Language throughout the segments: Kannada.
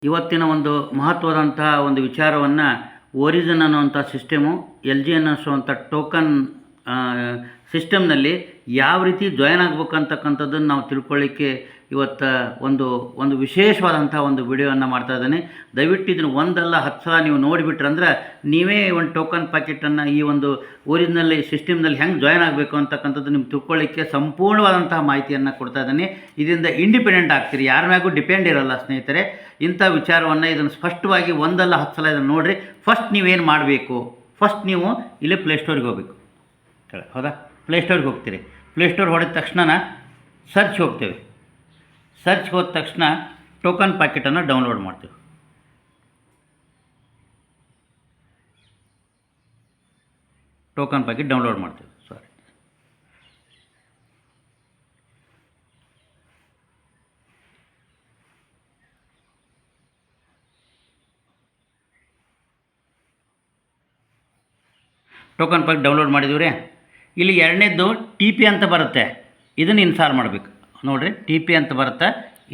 ಇವತ್ತಿನ ಒಂದು ಮಹತ್ವದಂತಹ ಒಂದು ವಿಚಾರವನ್ನು ಓರಿಜಿನ್ ಅನ್ನುವಂಥ ಸಿಸ್ಟಮು ಎಲ್ ಜಿ ಎನ್ ಅನ್ನಿಸುವಂಥ ಟೋಕನ್ ಸಿಸ್ಟಮ್ನಲ್ಲಿ ಯಾವ ರೀತಿ ಜಾಯ್ನ್ ಆಗ್ಬೇಕಂತಕ್ಕಂಥದ್ದನ್ನು ನಾವು ತಿಳ್ಕೊಳ್ಳಿಕ್ಕೆ ಇವತ್ತು ಒಂದು ವಿಶೇಷವಾದಂಥ ಒಂದು ವಿಡಿಯೋವನ್ನು ಮಾಡ್ತಾ ಇದ್ದೇನೆ. ದಯವಿಟ್ಟು ಇದನ್ನು ಒಂದಲ್ಲ 10 ಸಲ ನೀವು ನೋಡಿಬಿಟ್ರಂದ್ರೆ ನೀವೇ ಒಂದು ಟೋಕನ್ ಪ್ಯಾಕೆಟನ್ನು ಈ ಒಂದು ಒರಿಜಿನಲ್ಲಿ ಸಿಸ್ಟಮ್ನಲ್ಲಿ ಹೆಂಗೆ ಜಾಯ್ನ್ ಆಗಬೇಕು ಅಂತಕ್ಕಂಥದ್ದು ನಿಮ್ಗೆ ತಿಳ್ಕೊಳ್ಳಿಕ್ಕೆ ಸಂಪೂರ್ಣವಾದಂತಹ ಮಾಹಿತಿಯನ್ನು ಕೊಡ್ತಾ ಇದ್ದೀನಿ. ಇದರಿಂದ ಇಂಡಿಪೆಂಡೆಂಟ್ ಆಗ್ತೀರಿ, ಯಾರ ಮ್ಯಾಗೂ ಡಿಪೆಂಡ್ ಇರಲ್ಲ ಸ್ನೇಹಿತರೆ. ಇಂಥ ವಿಚಾರವನ್ನು ಇದನ್ನು ಸ್ಪಷ್ಟವಾಗಿ ಒಂದಲ್ಲ 10 ಸಲ ಇದನ್ನು ನೋಡಿರಿ. ಫಸ್ಟ್ ನೀವೇನು ಮಾಡಬೇಕು, ಫಸ್ಟ್ ನೀವು ಇಲ್ಲೇ ಪ್ಲೇಸ್ಟೋರಿಗೆ ಹೋಗಬೇಕು. ಹೌದಾ, ಪ್ಲೇಸ್ಟೋರ್ಗೆ ಹೋಗ್ತೀರಿ. ಪ್ಲೇಸ್ಟೋರ್ ಹೊಡೆದ ತಕ್ಷಣ ಸರ್ಚ್ ಹೋಗ್ತೇವೆ. ಸರ್ಚ್ಗೆ ಹೋದ ತಕ್ಷಣ ಟೋಕನ್ ಪ್ಯಾಕೆಟನ್ನು ಡೌನ್ಲೋಡ್ ಮಾಡ್ತೀವಿ. ಟೋಕನ್ ಪ್ಯಾಕೆಟ್ ಡೌನ್ಲೋಡ್ ಮಾಡ್ತೀವಿ. ಟೋಕನ್ ಪ್ಯಾಕ್ ಡೌನ್ಲೋಡ್ ಮಾಡಿದ್ದೀವಿ. ಇಲ್ಲಿ ಎರಡನೇದ್ದು ಟಿ ಪಿ ಅಂತ ಬರುತ್ತೆ, ಇದನ್ನು ಇನ್ಸ್ಟಾಲ್ ಮಾಡಬೇಕು. ನೋಡಿರಿ, ಟಿ ಪಿ ಅಂತ ಬರುತ್ತೆ,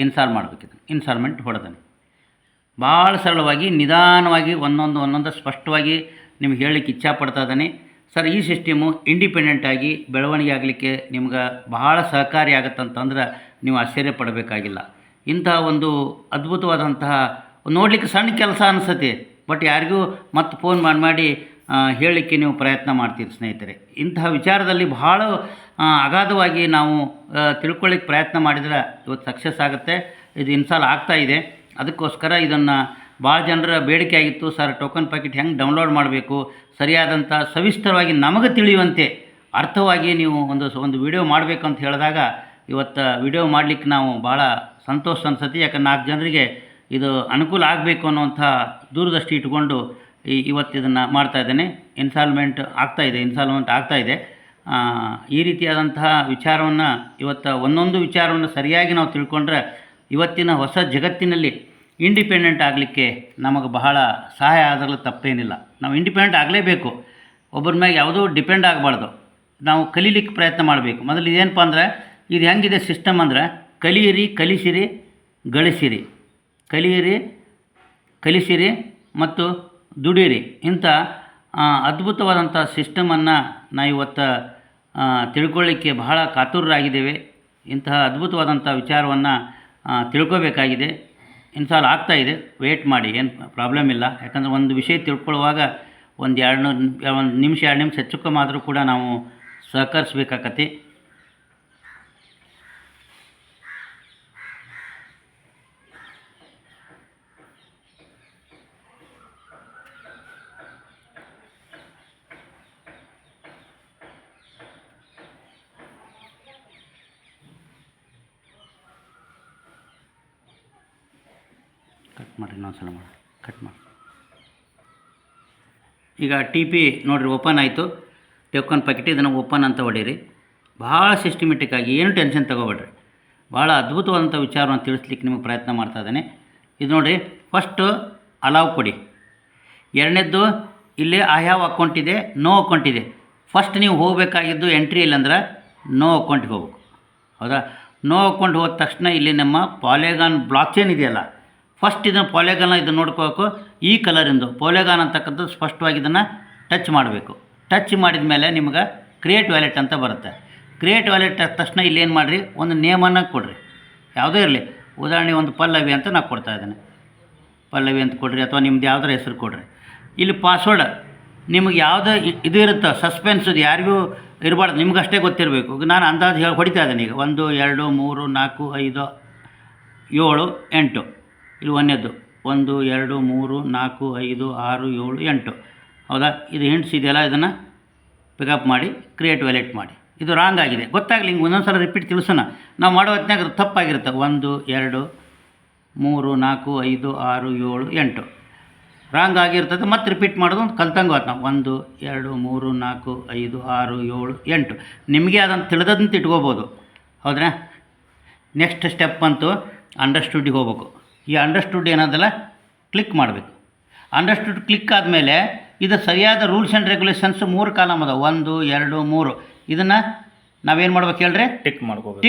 ಇನ್ಸ್ಟಾಲ್ ಮಾಡಬೇಕು. ಇದನ್ನು ಇನ್ಸ್ಟಾಲ್ಮೆಂಟ್ ಹೊಡೆದನೆ ಭಾಳ ಸರಳವಾಗಿ ನಿಧಾನವಾಗಿ ಒಂದೊಂದು ಸ್ಪಷ್ಟವಾಗಿ ನಿಮ್ಗೆ ಹೇಳಲಿಕ್ಕೆ ಇಚ್ಛಾಪಡ್ತಾ ಇದ್ದಾನೆ. ಸರ್, ಈ ಸಿಸ್ಟಮು ಇಂಡಿಪೆಂಡೆಂಟಾಗಿ ಬೆಳವಣಿಗೆ ಆಗಲಿಕ್ಕೆ ನಿಮ್ಗೆ ಬಹಳ ಸಹಕಾರಿ ಆಗುತ್ತಂತಂದ್ರೆ ನೀವು ಆಶ್ಚರ್ಯ ಪಡಬೇಕಾಗಿಲ್ಲ. ಇಂತಹ ಒಂದು ಅದ್ಭುತವಾದಂತಹ ನೋಡಲಿಕ್ಕೆ ಸಣ್ಣ ಕೆಲಸ ಅನಿಸುತ್ತೆ, ಬಟ್ ಯಾರಿಗೂ ಮತ್ತೆ ಫೋನ್ ಮಾಡಿ ಹೇಳಲಿಕ್ಕೆ ನೀವು ಪ್ರಯತ್ನ ಮಾಡ್ತೀರಿ ಸ್ನೇಹಿತರೆ. ಇಂತಹ ವಿಚಾರದಲ್ಲಿ ಬಹಳ ಅಗಾಧವಾಗಿ ನಾವು ತಿಳ್ಕೊಳ್ಳಿಕ್ಕೆ ಪ್ರಯತ್ನ ಮಾಡಿದರೆ ಇವತ್ತು ಸಕ್ಸಸ್ ಆಗುತ್ತೆ. ಇದು ಇನ್ಸ್ಟಾಲ್ ಆಗ್ತಾಯಿದೆ. ಅದಕ್ಕೋಸ್ಕರ ಇದನ್ನು ಭಾಳ ಜನರ ಬೇಡಿಕೆ ಆಗಿತ್ತು, ಸರ್ ಟೋಕನ್ ಪ್ಯಾಕೆಟ್ ಹೆಂಗೆ ಡೌನ್ಲೋಡ್ ಮಾಡಬೇಕು, ಸರಿಯಾದಂಥ ಸವಿಸ್ತರವಾಗಿ ನಮಗೆ ತಿಳಿಯುವಂತೆ ಅರ್ಥವಾಗಿ ನೀವು ಒಂದು ವಿಡಿಯೋ ಮಾಡಬೇಕು ಅಂತ ಹೇಳಿದಾಗ ಇವತ್ತು ವಿಡಿಯೋ ಮಾಡಲಿಕ್ಕೆ ನಾವು ಭಾಳ ಸಂತೋಷ ಅನಿಸುತ್ತೆ. ಯಾಕಂದ್ರೆ 4 ಜನರಿಗೆ ಇದು ಅನುಕೂಲ ಆಗಬೇಕು ಅನ್ನುವಂಥ ದೂರದೃಷ್ಟಿ ಇಟ್ಕೊಂಡು ಇವತ್ತು ಇದನ್ನು ಮಾಡ್ತಾಯಿದ್ದೇನೆ. ಇನ್ಸ್ಟಾಲ್ಮೆಂಟ್ ಆಗ್ತಾಯಿದೆ. ಈ ರೀತಿಯಾದಂತಹ ವಿಚಾರವನ್ನು ಇವತ್ತು ಒಂದೊಂದು ವಿಚಾರವನ್ನು ಸರಿಯಾಗಿ ನಾವು ತಿಳ್ಕೊಂಡ್ರೆ ಇವತ್ತಿನ ಹೊಸ ಜಗತ್ತಿನಲ್ಲಿ ಇಂಡಿಪೆಂಡೆಂಟ್ ಆಗಲಿಕ್ಕೆ ನಮಗೆ ಬಹಳ ಸಹಾಯ ಆದರೂ ತಪ್ಪೇನಿಲ್ಲ. ನಾವು ಇಂಡಿಪೆಂಡೆಂಟ್ ಆಗಲೇಬೇಕು, ಒಬ್ಬರ ಮ್ಯಾಗೆ ಯಾವುದೂ ಡಿಪೆಂಡ್ ಆಗಬಾರ್ದು. ನಾವು ಕಲೀಲಿಕ್ಕೆ ಪ್ರಯತ್ನ ಮಾಡಬೇಕು. ಮೊದಲು ಇದೇನಪ್ಪ ಅಂದರೆ, ಇದು ಹೆಂಗಿದೆ ಸಿಸ್ಟಮ್ ಅಂದರೆ, ಕಲಿಯಿರಿ, ಕಲಿಸಿರಿ, ಗಳಿಸಿರಿ, ಕಲಿಯಿರಿ, ಕಲಿಸಿರಿ ಮತ್ತು ದುಡಿಯಿರಿ. ಇಂಥ ಅದ್ಭುತವಾದಂಥ ಸಿಸ್ಟಮನ್ನು ನಾವು ಇವತ್ತು ತಿಳ್ಕೊಳ್ಳಿಕ್ಕೆ ಬಹಳ ಕಾತುರರಾಗಿದ್ದೇವೆ. ಇಂತಹ ಅದ್ಭುತವಾದಂಥ ವಿಚಾರವನ್ನು ತಿಳ್ಕೋಬೇಕಾಗಿದೆ. ಇನ್ಸ್ಟಾಲ್ ಆಗ್ತಾಯಿದೆ, ವೇಟ್ ಮಾಡಿ, ಏನು ಪ್ರಾಬ್ಲಮ್ ಇಲ್ಲ. ಯಾಕಂದರೆ ಒಂದು ವಿಷಯ ತಿಳ್ಕೊಳ್ಳುವಾಗ ಒಂದು ನಿಮಿಷ 2 ನಿಮಿಷ ಹೆಚ್ಚು ಕಮ್ಮಿ ಆದರೂ ಕೂಡ ನಾವು ಸಹಕರಿಸ್ಬೇಕಾಗತ್ತೆ. ಕಟ್ ಮಾಡಿರಿ, ಇನ್ನೊಂದ್ಸಲ ಮಾಡಿ, ಕಟ್ ಮಾಡಿ. ಈಗ ಟಿ ಪಿ ನೋಡಿರಿ ಓಪನ್ ಆಯಿತು. ಟೋಕನ್ ಪ್ಯಾಕೆಟ್ ಇದನ್ನು ಓಪನ್ ಅಂತ ಹೊಡೀರಿ. ಭಾಳ ಸಿಸ್ಟಮೆಟಿಕ್ಕಾಗಿ, ಏನು ಟೆನ್ಷನ್ ತೊಗೋಬೇಡ್ರಿ. ಭಾಳ ಅದ್ಭುತವಾದಂಥ ವಿಚಾರವನ್ನು ತಿಳಿಸ್ಲಿಕ್ಕೆ ನಿಮಗೆ ಪ್ರಯತ್ನ ಮಾಡ್ತಾ ಇದ್ದೇನೆ. ಇದು ನೋಡಿರಿ, ಫಸ್ಟು ಅಲಾವ್ ಕೊಡಿ. ಎರಡನೇದ್ದು ಇಲ್ಲಿ ಐ ಹ್ಯಾವ್ ಅಕೌಂಟ್ ಇದೆ, ನೋ ಅಕೌಂಟ್ ಇದೆ. ಫಸ್ಟ್ ನೀವು ಹೋಗಬೇಕಾಗಿದ್ದು ಎಂಟ್ರಿ ಇಲ್ಲಂದ್ರೆ ನೋ ಅಕೌಂಟ್ಗೆ ಹೋಗ್ಬೇಕು. ಹೌದಾ, ನೋ ಅಕೌಂಟ್ ಹೋದ ತಕ್ಷಣ ಇಲ್ಲಿ ನಮ್ಮ ಪಾಲಿಗಾನ್ ಬ್ಲಾಕ್ ಚೈನ್ ಇದೆಯಲ್ಲ, ಫಸ್ಟ್ ಇದನ್ನು ಪಾಲಿಗಾನ ಇದನ್ನು ನೋಡ್ಕೋಬೇಕು. ಈ ಕಲರಿಂದು ಪಾಲಿಗಾನ್ ಅಂತಕ್ಕಂಥದ್ದು ಸ್ಪಷ್ಟವಾಗಿ ಇದನ್ನು ಟಚ್ ಮಾಡಬೇಕು. ಟಚ್ ಮಾಡಿದ ಮೇಲೆ ನಿಮ್ಗೆ ಕ್ರಿಯೇಟ್ ವ್ಯಾಲೆಟ್ ಅಂತ ಬರುತ್ತೆ. ಕ್ರಿಯೇಟ್ ವ್ಯಾಲೆಟ್ ಆದ ತಕ್ಷಣ ಇಲ್ಲಿ ಏನು ಮಾಡಿರಿ, ಒಂದು ನೇಮನ್ನು ಕೊಡಿರಿ, ಯಾವುದೇ ಇರಲಿ. ಉದಾಹರಣೆ ಒಂದು ಪಲ್ಲವಿ ಅಂತ ನಾನು ಕೊಡ್ತಾ ಇದ್ದೇನೆ. ಪಲ್ಲವಿ ಅಂತ ಕೊಡಿರಿ, ಅಥವಾ ನಿಮ್ದು ಯಾವುದರ ಹೆಸರು ಕೊಡಿರಿ. ಇಲ್ಲಿ ಪಾಸ್ವರ್ಡ್ ನಿಮಗೆ ಯಾವುದೇ ಇದು ಇರುತ್ತೆ, ಸಸ್ಪೆನ್ಸ್ ಇದು ಯಾರಿಗೂ ಇರಬಾರ್ದು, ನಿಮ್ಗಷ್ಟೇ ಗೊತ್ತಿರಬೇಕು. ನಾನು ಅಂದಾಜು ಹೊಡಿತಾ ಇದ್ದೇನೆ. ಈಗ 1 2 3 4 5 7 8. ಇಲ್ಲಿ 1ನೇದ್ದು 1 2 3 4 5 6 7 8. ಹೌದಾ, ಇದು ಹಿಂಟ್ಸ್ ಇದೆಯಲ್ಲ, ಇದನ್ನು ಪಿಕಪ್ ಮಾಡಿ ಕ್ರಿಯೇಟ್ ವ್ಯಾಲೆಟ್ ಮಾಡಿ. ಇದು ರಾಂಗ್ ಆಗಿದೆ, ಗೊತ್ತಾಗಲಿ. ಹಿಂಗೆ ಒಂದೊಂದು ಸಲ ರಿಪೀಟ್ ತಿಳಿಸೋಣ. ನಾವು ಮಾಡೋ ಹೊತ್ತಿನಾಗ ತಪ್ಪಾಗಿರುತ್ತೆ. 1 2 3 4 5 6 7 8 ರಾಂಗ್ ಆಗಿರ್ತದೆ. ಮತ್ತೆ ರಿಪೀಟ್ ಮಾಡೋದು ಒಂದು ಕಲ್ತಂಗೆ ಹೋಯ್ತು. ನಾವು 1 2 3 4 5 6 7 8 ನಿಮಗೆ ಅದನ್ನು ತಿಳಿದಂತ ಇಟ್ಕೋಬೋದು. ಹೌದ್ರಾ. ನೆಕ್ಸ್ಟ್ ಸ್ಟೆಪ್ ಅಂತೂ ಅಂಡರ್ಸ್ಟುಡ್ಡಿಗೆ ಹೋಗ್ಬೇಕು. ಈ ಅಂಡರ್ಸ್ಟುಡ್ ಏನದಲ್ಲ ಕ್ಲಿಕ್ ಮಾಡಬೇಕು. ಅಂಡರ್ಸ್ಟುಡ್ ಕ್ಲಿಕ್ ಆದಮೇಲೆ ಇದು ಸರಿಯಾದ ರೂಲ್ಸ್ ಆ್ಯಂಡ್ ರೆಗ್ಯುಲೇಷನ್ಸ್ 3 ಕಾಲಮ್ ಅದ, 1 2 3. ಇದನ್ನು ನಾವೇನು ಮಾಡ್ಬೇಕು ಹೇಳ್ರಿ, ಟಿಕ್ ಮಾಡ್ಕೋಬೇಕು.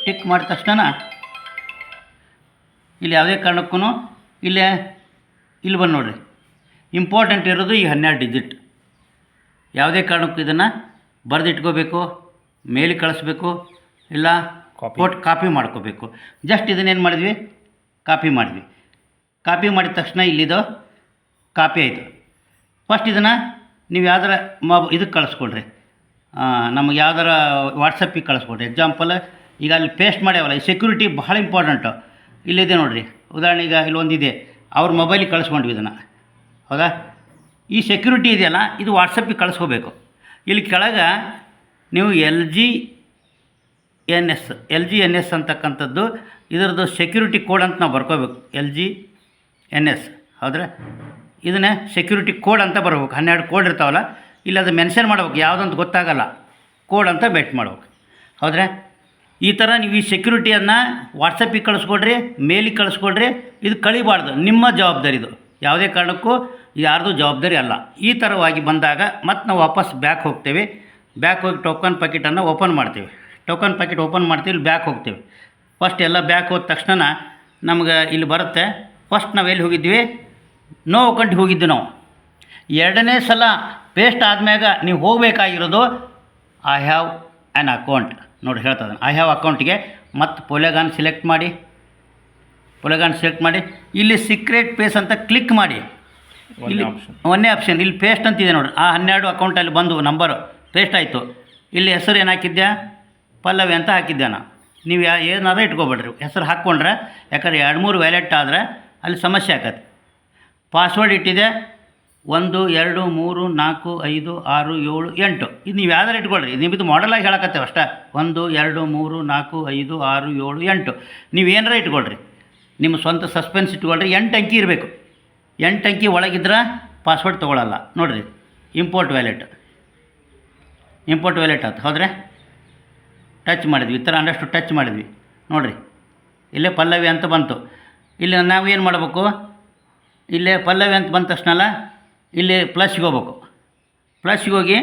ಟಿಕ್ ಮಾಡಿದ ತಕ್ಷಣ ಇಲ್ಲಿ ಯಾವುದೇ ಕಾರಣಕ್ಕೂ ಇಲ್ಲಿ ಬಂದು ನೋಡಿರಿ, ಇಂಪಾರ್ಟೆಂಟ್ ಇರೋದು ಈ 12 ಡಿಜಿಟ್. ಯಾವುದೇ ಕಾರಣಕ್ಕೂ ಇದನ್ನು ಬರೆದಿಟ್ಕೋಬೇಕು, ಮೇಲಿಗೆ ಕಳಿಸ್ಬೇಕು, ಇಲ್ಲ ಕಾಪಿ ಮಾಡ್ಕೋಬೇಕು. ಜಸ್ಟ್ ಇದನ್ನೇನು ಮಾಡಿದ್ವಿ, ಕಾಪಿ ಮಾಡಿದ್ವಿ. ಕಾಪಿ ಮಾಡಿದ ತಕ್ಷಣ ಇಲ್ಲಿದು ಕಾಪಿ ಆಯಿತು. ಫಸ್ಟ್ ಇದನ್ನು ನೀವು ಯಾವ್ದಾರ ಇದಕ್ಕೆ ಕಳಿಸ್ಕೊಡ್ರಿ, ನಮಗೆ ಯಾವ್ದಾರ ವಾಟ್ಸಪ್ಪಿಗೆ ಕಳಿಸ್ಕೊಡ್ರಿ. ಎಕ್ಸಾಂಪಲ್ ಈಗ ಅಲ್ಲಿ ಪೇಸ್ಟ್ ಮಾಡ್ಯಾವಲ್ಲ, ಈ ಸೆಕ್ಯೂರಿಟಿ ಬಹಳ ಇಂಪಾರ್ಟೆಂಟು. ಇಲ್ಲಿದೆ ನೋಡಿರಿ, ಉದಾಹರಣೆಗೆ ಇಲ್ಲೊಂದಿದೆ, ಅವ್ರ ಮೊಬೈಲಿಗೆ ಕಳಿಸ್ಕೊಂಡ್ವಿ ಇದನ್ನು, ಹೌದಾ? ಈ ಸೆಕ್ಯೂರಿಟಿ ಇದೆಯಲ್ಲ, ಇದು ವಾಟ್ಸಪ್ಪಿಗೆ ಕಳಿಸ್ಕೋಬೇಕು. ಇಲ್ಲಿ ಕೆಳಗೆ ನೀವು LGNS ಅಂತಕ್ಕಂಥದ್ದು ಇದರದ್ದು ಸೆಕ್ಯೂರಿಟಿ ಕೋಡ್ ಅಂತ ನಾವು ಬರ್ಕೋಬೇಕು. LGNS ಹೌದ್ರೆ, ಇದನ್ನೇ ಸೆಕ್ಯೂರಿಟಿ ಕೋಡ್ ಅಂತ ಬರ್ಬೇಕು. 12 ಕೋಡ್ ಇರ್ತಾವಲ್ಲ, ಇಲ್ಲಿ ಅದು ಮೆನ್ಷನ್ ಮಾಡ್ಬೇಕು, ಯಾವುದಂತ ಗೊತ್ತಾಗಲ್ಲ, ಕೋಡ್ ಅಂತ ಬೆಟ್ ಮಾಡ್ಬೇಕು. ಹೌದ್ರೆ, ಈ ಥರ ನೀವು ಈ ಸೆಕ್ಯೂರಿಟಿಯನ್ನು ವಾಟ್ಸಪ್ಪಿಗೆ ಕಳಿಸ್ಕೊಡ್ರಿ, ಮೇಲಿಗೆ ಕಳಿಸ್ಕೊಡ್ರಿ. ಇದು ಕಳಿಬಾರ್ದು, ನಿಮ್ಮ ಜವಾಬ್ದಾರಿ ಇದು. ಯಾವುದೇ ಕಾರಣಕ್ಕೂ ಯಾರ್ದು ಜವಾಬ್ದಾರಿ ಅಲ್ಲ. ಈ ಥರವಾಗಿ ಬಂದಾಗ ಮತ್ತೆ ನಾವು ವಾಪಸ್ ಬ್ಯಾಕ್ ಹೋಗ್ತೇವೆ. ಬ್ಯಾಕ್ ಹೋಗಿ ಟೋಕನ್ ಪ್ಯಾಕೆಟನ್ನು ಓಪನ್ ಮಾಡ್ತೀವಿ. ಟೋಕನ್ ಪ್ಯಾಕೆಟ್ ಓಪನ್ ಮಾಡ್ತೀವಿ, ಇಲ್ಲಿ ಬ್ಯಾಕ್ ಹೋಗ್ತೇವೆ. ಫಸ್ಟ್ ಎಲ್ಲ ಬ್ಯಾಕ್ ಹೋದ ತಕ್ಷಣ ನಮ್ಗೆ ಇಲ್ಲಿ ಬರುತ್ತೆ. ಫಸ್ಟ್ ನಾವು ಎಲ್ಲಿ ಹೋಗಿದ್ವಿ, ನೋ ಅಕೌಂಟಿಗೆ ಹೋಗಿದ್ವಿ ನಾವು. ಎರಡನೇ ಸಲ ಪೇಸ್ಟ್ ಆದಮ್ಯಾಗ ನೀವು ಹೋಗಬೇಕಾಗಿರೋದು ಐ ಹ್ಯಾವ್ ಆ್ಯನ್ ಅಕೌಂಟ್. ನೋಡಿ ಹೇಳ್ತದೆ, ಐ ಹ್ಯಾವ್ ಅಕೌಂಟಿಗೆ ಮತ್ತು ಪೊಲೆಗಾನ್ ಸೆಲೆಕ್ಟ್ ಮಾಡಿ, ಇಲ್ಲಿ ಸೀಕ್ರೆಟ್ ಪೇಸ್ ಅಂತ ಕ್ಲಿಕ್ ಮಾಡಿ. ಇಲ್ಲಿ ಒಂದೇ ಆಪ್ಷನ್, ಇಲ್ಲಿ ಪೇಸ್ಟ್ ಅಂತಿದೆ ನೋಡಿ. ಆ 12 ಅಕೌಂಟಲ್ಲಿ ಬಂದು ನಂಬರು ಪೇಸ್ಟ್ ಆಯಿತು. ಇಲ್ಲಿ ಹೆಸರು ಏನು ಹಾಕಿದ್ದೆ, ಪಲ್ಲವಿ ಅಂತ ಹಾಕಿದ್ದೆ ನಾನು. ನೀವು ಏನಾರು ಇಟ್ಕೊಬೇಡ್ರಿ, ಹೆಸರು ಹಾಕ್ಕೊಂಡ್ರೆ, ಯಾಕಂದ್ರೆ 2-3 ವ್ಯಾಲೆಟ್ ಆದರೆ ಅಲ್ಲಿ ಸಮಸ್ಯೆ ಆಗತ್ತೆ. ಪಾಸ್ವರ್ಡ್ ಇಟ್ಟಿದೆ 1 2 3 4 5 6 7 8. ಇದು ನೀವು ಯಾವ್ದಾರು ಇಟ್ಕೊಳ್ರಿ, ನಿಮ್ಮದು ಮಾಡಲಾಗಿ ಹೇಳಕತ್ತೇವೆ ಅಷ್ಟೇ. 1 2 3 4 5 6 7 8 ನೀವು ಏನಾರ ಇಟ್ಕೊಳ್ರಿ, ನಿಮ್ಮ ಸ್ವಂತ ಸಸ್ಪೆನ್ಸ್ ಇಟ್ಕೊಳ್ರಿ. 8 ಅಂಕಿ ಇರಬೇಕು. 8 ಅಂಕಿ ಒಳಗಿದ್ರೆ ಪಾಸ್ವರ್ಡ್ ತೊಗೊಳ್ಳಲ್ಲ. ನೋಡಿರಿ, ಇಂಪೋರ್ಟ್ ವ್ಯಾಲೆಟ್ ಆಯ್ತು. ಹೌದ್ರೆ, ಟಚ್ ಮಾಡಿದ್ವಿ, ಈ ಥರ ಅಂಡಷ್ಟು ಟಚ್ ಮಾಡಿದ್ವಿ. ನೋಡಿರಿ, ಇಲ್ಲೇ ಪಲ್ಲವಿ ಅಂತ ಬಂತು. ಇಲ್ಲಿ ನಾವು ಏನು ಮಾಡಬೇಕು, ಇಲ್ಲೇ ಪಲ್ಲವಿ ಅಂತ ಬಂದ ತಕ್ಷಣ ಇಲ್ಲಿ ಪ್ಲಸ್ಗೆ ಹೋಗ್ಬೇಕು. ಪ್ಲಸ್ಗೆ ಹೋಗಿ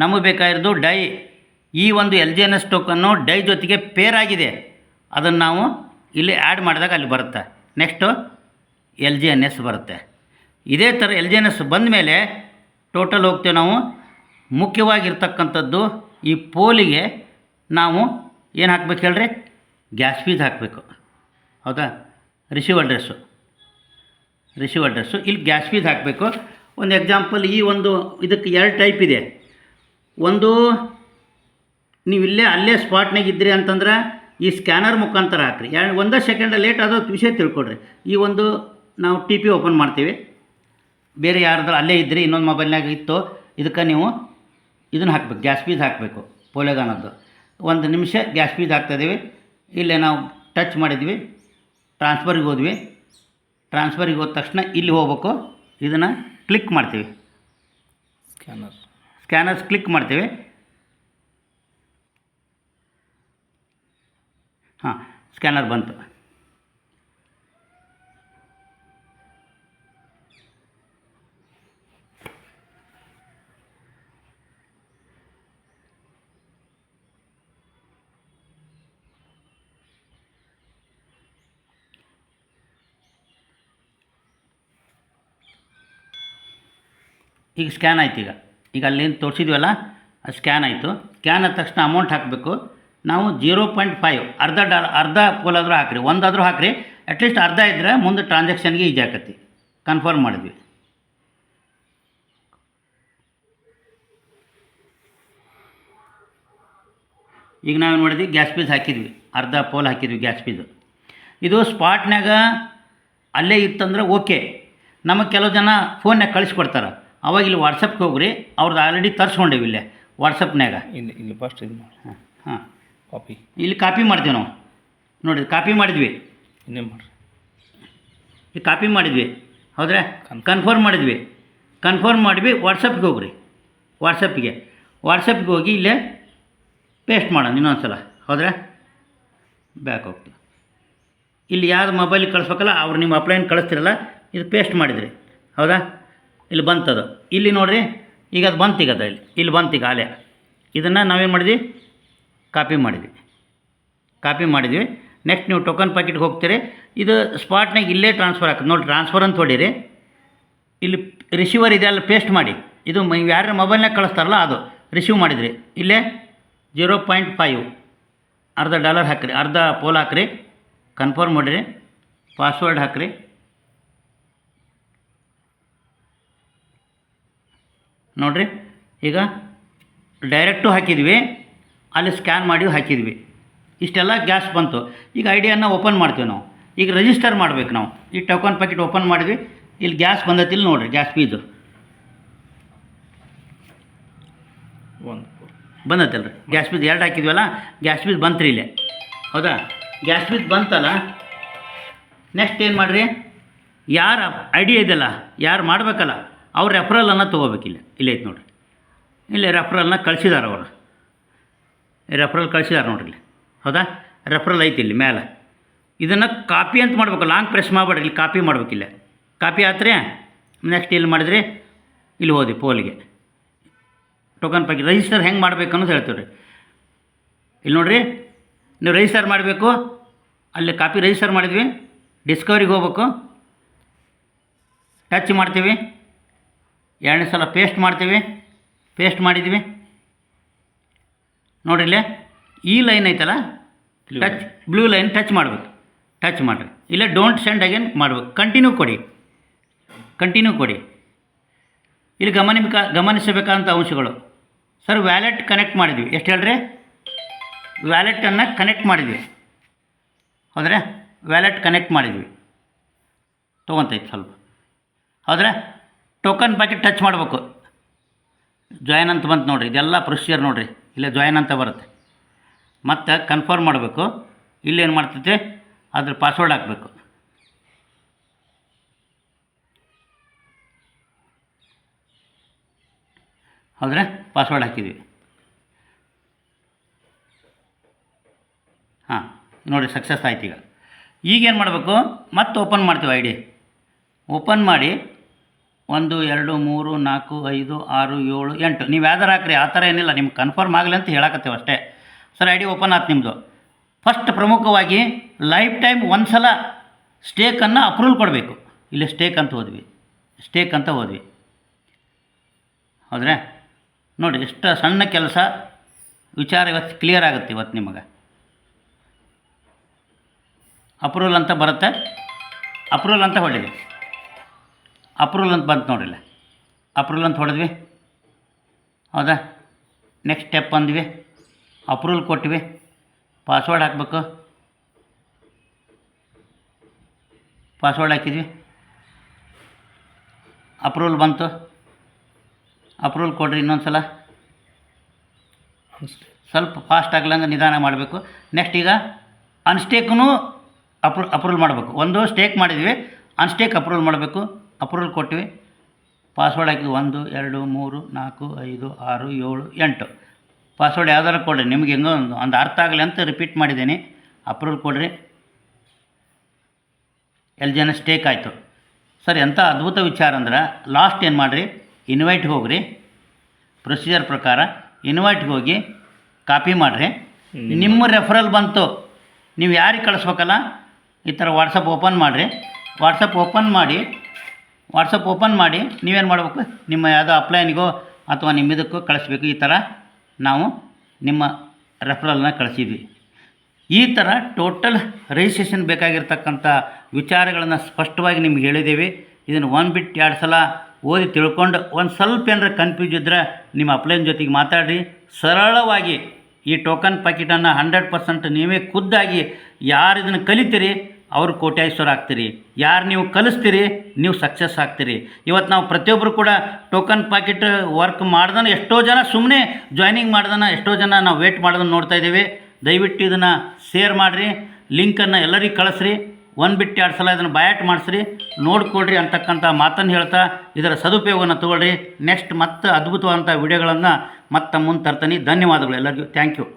ನಮಗೆ ಬೇಕಾಗಿರೋದು ಡೈ, ಈ ಒಂದು LGNS ಟೋಕನ್ನು ಡೈ ಜೊತೆಗೆ ಪೇರ್ ಆಗಿದೆ, ಅದನ್ನು ನಾವು ಇಲ್ಲಿ ಆ್ಯಡ್ ಮಾಡಿದಾಗ ಅಲ್ಲಿ ಬರುತ್ತೆ. ನೆಕ್ಸ್ಟು LGNS ಬರುತ್ತೆ. ಇದೇ ಥರ LGNS ಬಂದ ಮೇಲೆ ಟೋಟಲ್ ಹೋಗ್ತೇವೆ ನಾವು. ಮುಖ್ಯವಾಗಿರ್ತಕ್ಕಂಥದ್ದು ಈ ಪೋಲಿಗೆ ನಾವು ಏನು ಹಾಕ್ಬೇಕು ಹೇಳ್ರಿ, ಗ್ಯಾಸ್ ಫೀಸ್ ಹಾಕಬೇಕು. ಹೌದಾ, ರಿಸೀವ್ ಅಡ್ರೆಸ್ಸು, ಇಲ್ಲಿ ಗ್ಯಾಸ್ ಫೀಸ್ ಹಾಕಬೇಕು. ಒಂದು ಎಕ್ಸಾಂಪಲ್, ಈ ಒಂದು ಇದಕ್ಕೆ 2 ಟೈಪ್ ಇದೆ. ಒಂದು ನೀವು ಅಲ್ಲೇ ಸ್ಪಾಟ್ನಾಗ ಇದ್ರಿ ಅಂತಂದ್ರೆ ಈ ಸ್ಕ್ಯಾನರ್ ಮುಖಾಂತರ ಹಾಕ್ರಿ. 1 ಸೆಕೆಂಡ್ ಲೇಟ್ ಆದೋ ವಿಷಯ ತಿಳ್ಕೊಡ್ರಿ. ಈ ಒಂದು ನಾವು TP ಓಪನ್ ಮಾಡ್ತೀವಿ, ಬೇರೆ ಯಾರ್ದಾರು ಅಲ್ಲೇ ಇದ್ದರೆ ಇನ್ನೊಂದು ಮೊಬೈಲ್ನಾಗ ಇತ್ತು, ಇದಕ್ಕೆ ನೀವು ಇದನ್ನು ಹಾಕಬೇಕು, ಗ್ಯಾಸ್ ಫೀಸ್ ಹಾಕಬೇಕು. ಪೋಲೆಗಾನದ್ದು 1 ನಿಮಿಷ ಗ್ಯಾಸ್ ಫೀಸ್ ಹಾಕ್ತಾಯಿದ್ದೀವಿ. ಇಲ್ಲೇ ನಾವು ಟಚ್ ಮಾಡಿದ್ವಿ, ಟ್ರಾನ್ಸ್ಫರಿಗೆ ಹೋದ್ವಿ. ಟ್ರಾನ್ಸ್ಫರಿಗೆ ಹೋದ ತಕ್ಷಣ ಇಲ್ಲಿ ಹೋಗ್ಬೇಕು, ಇದನ್ನು ಕ್ಲಿಕ್ ಮಾಡ್ತೀವಿ. ಸ್ಕ್ಯಾನರ್ಸ್ ಕ್ಲಿಕ್ ಮಾಡ್ತೀವಿ. ಹಾಂ, ಸ್ಕ್ಯಾನರ್ ಬಂತು. ಈಗ ಸ್ಕ್ಯಾನ್ ಆಯ್ತು. ಈಗ ಅಲ್ಲೇನು ತೋರಿಸಿದ್ವಲ್ಲ ಅದು ಸ್ಕ್ಯಾನ್ ಆಯಿತು. ಸ್ಕ್ಯಾನ್ ಆದ ತಕ್ಷಣ ಅಮೌಂಟ್ ಹಾಕಬೇಕು ನಾವು. 0.5 ಅರ್ಧ ಪೋಲಾದರೂ ಹಾಕಿರಿ, 1 ಆದರೂ ಹಾಕಿರಿ. ಅಟ್ಲೀಸ್ಟ್ ಅರ್ಧ ಇದ್ದರೆ ಮುಂದೆ ಟ್ರಾನ್ಸಾಕ್ಷನ್ಗೆ ಈಜಿ ಆಕತಿ. ಕನ್ಫರ್ಮ್ ಮಾಡಿದ್ವಿ. ಈಗ ನಾವು ನೋಡಿದ್ವಿ, ಗ್ಯಾಸ್ ಫೀಸ್ ಹಾಕಿದ್ವಿ, ಅರ್ಧ ಪೋಲ್ ಹಾಕಿದ್ವಿ ಗ್ಯಾಸ್ ಫೀಸು. ಇದು ಸ್ಪಾಟ್ನಾಗ ಅಲ್ಲೇ ಇತ್ತಂದ್ರೆ ಓಕೆ. ನಮಗೆ ಕೆಲವು ಜನ ಫೋನ್ನಾಗ ಕಳಿಸ್ಕೊಡ್ತಾರೆ, ಅವಾಗ ಇಲ್ಲಿ ವಾಟ್ಸಪ್ಗೆ ಹೋಗ್ರಿ, ಅವ್ರದ್ದು ಆಲ್ರೆಡಿ ತರಿಸ್ಕೊಂಡೇವಿ ಇಲ್ಲೇ ವಾಟ್ಸಪ್ನಾಗ. ಇಲ್ಲಿ ಫಸ್ಟ್ ಇದು ಮಾಡಿ, ಹಾಂ ಕಾಪಿ, ಇಲ್ಲಿ ಕಾಪಿ ಮಾಡ್ತೀವಿ ನಾವು. ನೋಡಿ, ಕಾಪಿ ಮಾಡಿದ್ವಿ, ಇನ್ನೇನು ಮಾಡಿರಿ, ಈಗ ಕಾಪಿ ಮಾಡಿದ್ವಿ. ಹೌದ್ರೆ, ಕನ್ಫರ್ಮ್ ಮಾಡಿದ್ವಿ. ವಾಟ್ಸಪ್ಗೆ ಹೋಗ್ರಿ, ವಾಟ್ಸಪ್ಗೆ ಹೋಗಿ ಇಲ್ಲೇ ಪೇಸ್ಟ್ ಮಾಡೋಣ ಇನ್ನೊಂದು ಸಲ. ಹೌದ್ರೆ, ಬ್ಯಾಕ್ ಹೋಗ್ತೀವಿ. ಇಲ್ಲಿ ಯಾರು ಮೊಬೈಲಿಗೆ ಕಳಿಸ್ಬೇಕಲ್ಲ ಅವ್ರು ನಿಮ್ಮ ಅಪ್ಲೈನ್ ಕಳಿಸ್ತಿರಲ್ಲ, ಇದು ಪೇಸ್ಟ್ ಮಾಡಿದ್ರಿ. ಹೌದಾ, ಇಲ್ಲಿ ಬಂತದು. ಇಲ್ಲಿ ನೋಡಿರಿ, ಈಗ ಅದು ಬಂತು. ಈಗ ಇಲ್ಲಿ ಬಂತು. ಈಗ ಅಲ್ಲೇ ಇದನ್ನು ನಾವೇನು ಮಾಡಿದ್ವಿ, ಕಾಪಿ ಮಾಡಿದ್ವಿ. ನೆಕ್ಸ್ಟ್ ನೀವು ಟೋಕನ್ ಪ್ಯಾಕೆಟ್ಗೆ ಹೋಗ್ತೀರಿ. ಇದು ಸ್ಪಾಟ್ನಾಗ ಇಲ್ಲೇ ಟ್ರಾನ್ಸ್ಫರ್ ಆಗ್ತದೆ ನೋಡಿ. ಟ್ರಾನ್ಸ್ಫರ್ ಅಂತ ಹೊಡೀರಿ. ಇಲ್ಲಿ ರಿಸೀವರ್ ಇದೆಲ್ಲ ಪೇಸ್ಟ್ ಮಾಡಿ. ಇದು ಯಾರು ಮೊಬೈಲ್ನಾಗ ಕಳಿಸ್ತಾರಲ್ಲ ಅದು ರಿಸೀವ್ ಮಾಡಿದ್ರಿ. ಇಲ್ಲೇ 0.5 ಅರ್ಧ ಡಾಲರ್ ಹಾಕಿರಿ, ಅರ್ಧ ಪೋಲ್ ಹಾಕಿರಿ, ಕನ್ಫರ್ಮ್ ಮಾಡಿರಿ, ಪಾಸ್ವರ್ಡ್ ಹಾಕಿರಿ. ನೋಡಿರಿ, ಈಗ ಡೈರೆಕ್ಟು ಹಾಕಿದ್ವಿ, ಅಲ್ಲಿ ಸ್ಕ್ಯಾನ್ ಮಾಡಿ ಹಾಕಿದ್ವಿ. ಇಷ್ಟೆಲ್ಲ ಗ್ಯಾಸ್ ಬಂತು. ಈಗ ಐಡಿಯನ್ನು ಓಪನ್ ಮಾಡ್ತೀವಿ ನಾವು. ಈಗ ರಿಜಿಸ್ಟರ್ ಮಾಡ್ಬೇಕು ನಾವು. ಈ ಟೋಕನ್ ಪ್ಯಾಕೆಟ್ ಓಪನ್ ಮಾಡಿದ್ವಿ. ಇಲ್ಲಿ ಗ್ಯಾಸ್ ಬಂದೈತಿ, ಇಲ್ಲಿ ನೋಡಿರಿ ಗ್ಯಾಸ್ ಫೀಸು ಬಂದತ್ತಲ್ಲ ರೀ. ಗ್ಯಾಸ್ ಫೀಸ್ 2 ಹಾಕಿದ್ವಲ್ಲ, ಗ್ಯಾಸ್ ಫೀಸ್ ಬಂತು ರೀ ಇಲ್ಲೇ. ಹೌದಾ? ಗ್ಯಾಸ್ ಫೀಸ್ ಬಂತಲ್ಲ. ನೆಕ್ಸ್ಟ್ ಏನು ಮಾಡಿರಿ, ಯಾರು ಐಡಿಯಾ ಇದೆಯಲ್ಲ, ಯಾರು ಮಾಡಬೇಕಲ್ಲ ಅವ್ರ ರೆಫರಲನ್ನು ತೊಗೋಬೇಕಿಲ್ಲ. ಇಲ್ಲೇ ಐತೆ ನೋಡಿರಿ. ಇಲ್ಲೇ ರೆಫರಲ್ನ ಕಳಿಸಿದಾರೆ ಅವರು. ರೆಫರಲ್ ಕಳಿಸಿದಾರೆ ನೋಡ್ರಿ ಇಲ್ಲಿ. ಹೌದಾ? ರೆಫರಲ್ ಐತಿ ಇಲ್ಲಿ ಮೇಲೆ. ಇದನ್ನು ಕಾಪಿ ಅಂತ ಮಾಡಬೇಕು. ಲಾಂಗ್ ಪ್ರೆಸ್ ಮಾಡಬೇಡ್ರಿ, ಇಲ್ಲಿ ಕಾಪಿ ಮಾಡಬೇಕಿಲ್ಲ. ಕಾಪಿ ಆತ್ರಿ. ನೆಕ್ಸ್ಟ್ ಇಲ್ಲಿ ಮಾಡಿದ್ರಿ, ಇಲ್ಲಿ ಹೋದಿ ಪೋಲಿಗೆ ಟೋಕನ್ ಪ್ಯಾಕೆಟ್ ರಿಜಿಸ್ಟರ್ ಹೆಂಗೆ ಮಾಡಬೇಕು ಅನ್ನೋದು ಹೇಳ್ತೀವಿ ರೀ. ಇಲ್ಲಿ ನೋಡಿರಿ, ನೀವು ರಿಜಿಸ್ಟರ್ ಮಾಡಬೇಕು. ಅಲ್ಲಿ ಕಾಪಿ ರಿಜಿಸ್ಟರ್ ಮಾಡಿದ್ವಿ. ಡಿಸ್ಕವರಿಗೆ ಹೋಗ್ಬೇಕು, ಟಚ್ ಮಾಡ್ತೀವಿ. 2ನೇ ಸಲ ಪೇಸ್ಟ್ ಮಾಡ್ತೀವಿ. ಪೇಸ್ಟ್ ಮಾಡಿದ್ವಿ ನೋಡಿರಿ. ಇಲ್ಲೇ ಈ ಲೈನ್ ಐತಲ್ಲ, ಟಚ್ ಬ್ಲೂ ಲೈನ್ ಟಚ್ ಮಾಡಬೇಕು. ಟಚ್ ಮಾಡಿರಿ. ಇಲ್ಲೇ ಡೋಂಟ್ ಸೆಂಡ್ ಅಗೇನ್ ಮಾಡಬೇಕು. ಕಂಟಿನ್ಯೂ ಕೊಡಿ, ಕಂಟಿನ್ಯೂ ಕೊಡಿ. ಇಲ್ಲಿ ಗಮನಿಸಬೇಕಾದಂಥ ಅಂಶಗಳು. ಸರ್ ವ್ಯಾಲೆಟ್ ಕನೆಕ್ಟ್ ಮಾಡಿದ್ವಿ. ಎಷ್ಟು ಹೇಳ್ರಿ? ವ್ಯಾಲೆಟನ್ನು ಕನೆಕ್ಟ್ ಮಾಡಿದ್ವಿ. ಹೌದ್ರೆ? ವ್ಯಾಲೆಟ್ ಕನೆಕ್ಟ್ ಮಾಡಿದ್ವಿ. ತೊಗೊತೈತೆ ಸ್ವಲ್ಪ. ಹೌದ್ರೆ? ಟೋಕನ್ ಪ್ಯಾಕೆಟ್ ಟಚ್ ಮಾಡಬೇಕು. ಜಾಯಿನ್ ಅಂತ ಬಂತು ನೋಡಿರಿ. ಇದೆಲ್ಲ ಪ್ರೊಸೀಜರ್ ನೋಡಿರಿ. ಇಲ್ಲೇ ಜಾಯಿನ್ ಅಂತ ಬರುತ್ತೆ. ಮತ್ತು ಕನ್ಫರ್ಮ್ ಮಾಡಬೇಕು. ಇಲ್ಲೇನು ಮಾಡ್ತೈತೆ, ಅದ್ರ ಪಾಸ್ವರ್ಡ್ ಹಾಕಬೇಕು. ಹೌದ್ರೆ? ಪಾಸ್ವರ್ಡ್ ಹಾಕಿದ್ವಿ. ಹಾಂ ನೋಡಿ, ಸಕ್ಸಸ್ ಆಯ್ತು. ಈಗೇನು ಮಾಡಬೇಕು, ಮತ್ತೆ ಓಪನ್ ಮಾಡ್ತೀವಿ ಐ ಡಿ. ಓಪನ್ ಮಾಡಿ 1 2 3 4 5 6 7 8 ನೀವು ಯಾವ್ದಾರು ಹಾಕ್ರಿ. ಆ ಥರ ಏನಿಲ್ಲ, ನಿಮ್ಗೆ ಕನ್ಫರ್ಮ್ ಆಗಲಿ ಅಂತ ಹೇಳಕತ್ತೇವೆ ಅಷ್ಟೇ. ಸರ್ ಐ ಡಿ ಓಪನ್ ಆಯ್ತು ನಿಮ್ಮದು. ಫಸ್ಟ್ ಪ್ರಮುಖವಾಗಿ ಲೈಫ್ ಟೈಮ್ ಒಂದು ಸಲ ಸ್ಟೇಕನ್ನು ಅಪ್ರೂವಲ್ ಕೊಡಬೇಕು. ಇಲ್ಲಿ ಸ್ಟೇಕ್ ಅಂತ ಹೋದ್ವಿ. ಸ್ಟೇಕ್ ಅಂತ ಹೋದ್ವಿ. ಹೌದ್ರೆ? ನೋಡಿ, ಎಷ್ಟು ಸಣ್ಣ ಕೆಲಸ, ವಿಚಾರ ಇವತ್ತು ಕ್ಲಿಯರ್ ಆಗುತ್ತೆ. ಇವತ್ತು ನಿಮಗೆ ಅಪ್ರೂವಲ್ ಅಂತ ಬರುತ್ತೆ. ಅಪ್ರೂವಲ್ ಅಂತ ಹೊಡಿರಿ. ಅಪ್ರೂವಲ್ ಅಂತ ಬಂತು ನೋಡಿಲ್ಲ. ಅಪ್ರೂವಲ್ ಅಂತ ಹೊಡೆದ್ವಿ. ಹೌದಾ? ನೆಕ್ಸ್ಟ್ ಸ್ಟೆಪ್ ಬಂದ್ವಿ. ಅಪ್ರೂವಲ್ ಕೊಟ್ವಿ. ಪಾಸ್ವರ್ಡ್ ಹಾಕಬೇಕು. ಪಾಸ್ವರ್ಡ್ ಹಾಕಿದ್ವಿ. ಅಪ್ರೂವಲ್ ಬಂತು. ಅಪ್ರೂವಲ್ ಕೊಡ್ರಿ. ಇನ್ನೊಂದು ಸಲ ಸ್ವಲ್ಪ ಫಾಸ್ಟ್ ಆಗ್ಲಂಗೆ ನಿಧಾನ ಮಾಡಬೇಕು. ನೆಕ್ಸ್ಟ್ ಈಗ ಅನ್ಸ್ಟೇಕೂ ಅಪ್ರೂವಲ್ ಮಾಡಬೇಕು. ಒಂದು ಸ್ಟೇಕ್ ಮಾಡಿದ್ವಿ, ಅನ್ಸ್ಟೇಕ್ ಅಪ್ರೂವಲ್ ಮಾಡಬೇಕು. ಅಪ್ರೂವಲ್ ಕೊಟ್ಟಿವಿ. ಪಾಸ್ವರ್ಡ್ ಹಾಕಿದ್ವಿ. 1 2 3 4 5 6 7 8 ಪಾಸ್ವರ್ಡ್ ಯಾವ್ದಾರು ಕೊಡ್ರಿ. ನಿಮ್ಗೆ ಹೆಂಗೋ ಒಂದು ಅರ್ಥ ಆಗಲಿ ಅಂತ ರಿಪೀಟ್ ಮಾಡಿದ್ದೀನಿ. ಅಪ್ರೂವಲ್ ಕೊಡ್ರಿ. ಜನ ಸ್ಟೇಕ್ ಆಯಿತು. ಸರ್ ಎಂಥ ಅದ್ಭುತ ವಿಚಾರ ಅಂದ್ರೆ, ಲಾಸ್ಟ್ ಏನು ಮಾಡಿರಿ, ಇನ್ವೈಟ್ಗೆ ಹೋಗ್ರಿ. ಪ್ರೊಸೀಜರ್ ಪ್ರಕಾರ ಇನ್ವೈಟ್ಗೆ ಹೋಗಿ ಕಾಪಿ ಮಾಡಿರಿ. ನಿಮ್ಮ ರೆಫರಲ್ ಬಂತು, ನೀವು ಯಾರಿಗೆ ಕಳಿಸ್ಬೇಕಲ್ಲ, ಈ ಥರ ವಾಟ್ಸಪ್ ಓಪನ್ ಮಾಡಿರಿ. ವಾಟ್ಸಪ್ ಓಪನ್ ಮಾಡಿ ನೀವೇನು ಮಾಡಬೇಕು, ನಿಮ್ಮ ಯಾವುದೋ ಅಪ್ಲೈನಿಗೋ ಅಥವಾ ನಿಮ್ಮ ಇದಕ್ಕೋ ಕಳಿಸ್ಬೇಕು. ಈ ಥರ ನಾವು ನಿಮ್ಮ ರೆಫರಲ್ನ ಕಳಿಸಿದ್ವಿ. ಈ ಥರ ಟೋಟಲ್ ರಿಜಿಸ್ಟ್ರೇಷನ್ ಬೇಕಾಗಿರ್ತಕ್ಕಂಥ ವಿಚಾರಗಳನ್ನು ಸ್ಪಷ್ಟವಾಗಿ ನಿಮ್ಗೆ ಹೇಳಿದ್ದೀವಿ. ಇದನ್ನು 1 ಬಿಟ್ಟು 2 ಸಲ ಓದಿ ತಿಳ್ಕೊಂಡು, ಒಂದು ಸ್ವಲ್ಪ ಏನಾರ ಕನ್ಫ್ಯೂಸ್ ಇದ್ದರೆ ನಿಮ್ಮ ಅಪ್ಲೈನ್ ಜೊತೆಗೆ ಮಾತಾಡಿ ಸರಳವಾಗಿ ಈ ಟೋಕನ್ ಪ್ಯಾಕೆಟನ್ನು 100% ನೀವೇ ಖುದ್ದಾಗಿ ಯಾರು ಇದನ್ನು ಕಲಿತೀರಿ ಅವರು ಕೋಟ್ಯಾಧೀಶ್ವರ ಆಗ್ತೀರಿ. ಯಾರು ನೀವು ಕಲಿಸ್ತೀರಿ ನೀವು ಸಕ್ಸಸ್ ಆಗ್ತೀರಿ. ಇವತ್ತು ನಾವು ಪ್ರತಿಯೊಬ್ಬರು ಕೂಡ ಟೋಕನ್ ಪ್ಯಾಕೆಟ್ ವರ್ಕ್ ಮಾಡ್ದನ ಎಷ್ಟೋ ಜನ ಸುಮ್ಮನೆ ಜಾಯ್ನಿಂಗ್ ಮಾಡ್ದನ, ಎಷ್ಟೋ ಜನ ನಾವು ವೇಟ್ ಮಾಡ್ದನ್ನು ನೋಡ್ತಾ ಇದ್ದೀವಿ. ದಯವಿಟ್ಟು ಇದನ್ನು ಶೇರ್ ಮಾಡಿರಿ, ಲಿಂಕನ್ನು ಎಲ್ಲರಿಗೂ ಕಳಿಸ್ರಿ. 1 ಬಿಟ್ಟು 2 ಸಲ ಇದನ್ನು ಬಯಾಟ್ ಮಾಡಿಸ್ರಿ, ನೋಡಿಕೊಡ್ರಿ ಅಂತಕ್ಕಂಥ ಮಾತನ್ನು ಹೇಳ್ತಾ ಇದರ ಸದುಪಯೋಗವನ್ನು ತೊಗೊಳ್ರಿ. ನೆಕ್ಸ್ಟ್ ಮತ್ತೆ ಅದ್ಭುತವಾದಂಥ ವಿಡಿಯೋಗಳನ್ನು ಮತ್ತೆ ಮುಂದೆ ತರ್ತೀನಿ. ಧನ್ಯವಾದಗಳು ಎಲ್ಲರಿಗೂ. Thank you.